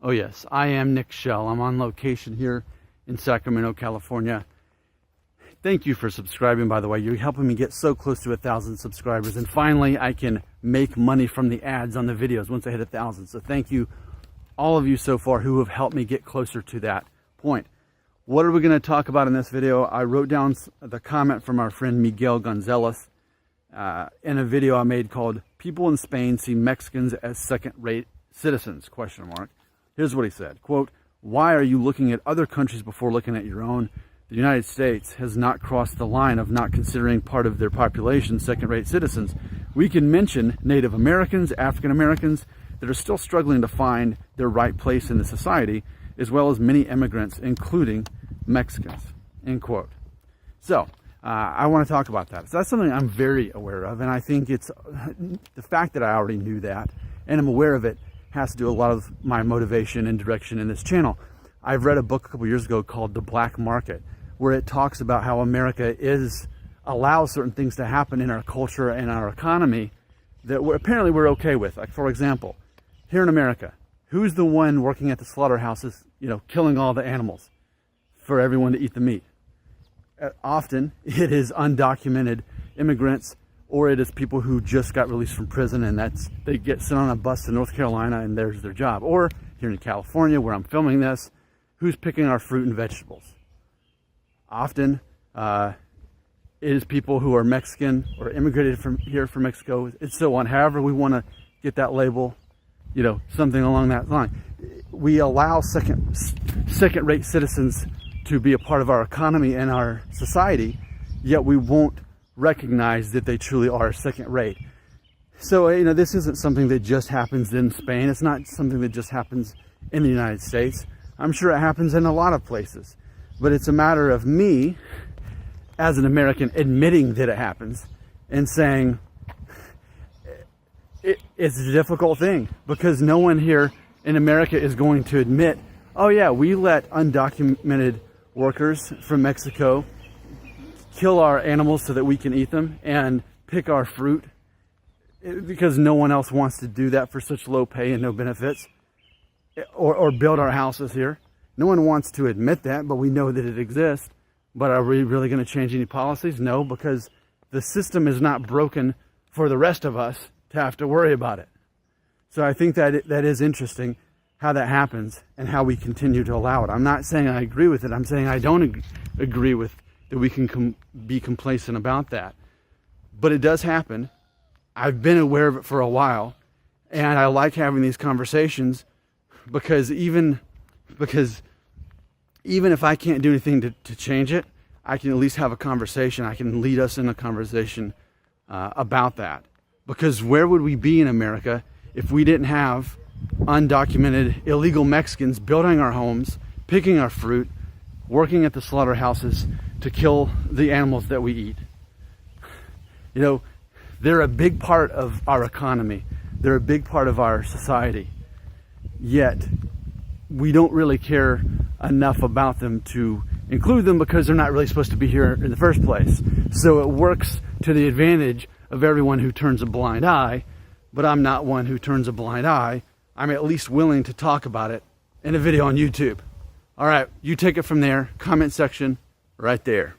Oh yes, I am Nick Shell. I'm on location here in Sacramento, California. Thank you for subscribing, by the way. You're helping me get so close to 1,000 subscribers, and finally I can make money from the ads on the videos once I hit 1,000. So thank you, all of you so far who have helped me get closer to that point. What are we going to talk about in this video? I wrote down the comment from our friend Miguel Gonzalez in a video I made called "People in Spain See Mexicans as Second-Rate Citizens?" ? Here's what he said, quote, "Why are you looking at other countries before looking at your own? The United States has not crossed the line of not considering part of their population second-rate citizens. We can mention Native Americans, African Americans that are still struggling to find their right place in the society, as well as many immigrants, including Mexicans," end quote. So, I want to talk about that. So that's something I'm very aware of, and I think it's the fact that I already knew that, and I'm aware of it, has to do a lot of my motivation and direction in this channel. I've read a book a couple years ago called The Black Market, where it talks about how America allows certain things to happen in our culture and our economy that apparently we're okay with. Like, for example, here in America, who's the one working at the slaughterhouses, killing all the animals for everyone to eat the meat? Often it is undocumented immigrants, or it is people who just got released from prison, and they get sent on a bus to North Carolina and there's their job. Or here in California, where I'm filming this, who's picking our fruit and vegetables? Often it is people who are Mexican or immigrated from Mexico. It's so on. However we want to get that label, something along that line. We allow second-rate citizens to be a part of our economy and our society, yet we won't recognize that they truly are second-rate. So, this isn't something that just happens in Spain. It's not something that just happens in the United States. I'm sure it happens in a lot of places. But it's a matter of me, as an American, admitting that it happens and saying it's a difficult thing, because no one here in America is going to admit, oh yeah, we let undocumented workers from Mexico kill our animals so that we can eat them and pick our fruit, because no one else wants to do that for such low pay and no benefits, or build our houses here. No one wants to admit that, but we know that it exists. But are we really going to change any policies? No, because the system is not broken for the rest of us to have to worry about it. So I think that is interesting how that happens and how we continue to allow it. I'm not saying I agree with it. I'm saying I don't agree with that we can be complacent about that. But it does happen. I've been aware of it for a while, and I like having these conversations because even if I can't do anything to change it, I can at least have a conversation. I can lead us in a conversation about that. Because where would we be in America if we didn't have undocumented illegal Mexicans building our homes, picking our fruit, working at the slaughterhouses to kill the animals that we eat? They're a big part of our economy. They're a big part of our society. Yet, we don't really care enough about them to include them, because they're not really supposed to be here in the first place. So it works to the advantage of everyone who turns a blind eye, but I'm not one who turns a blind eye. I'm at least willing to talk about it in a video on YouTube. All right, you take it from there. Comment section right there.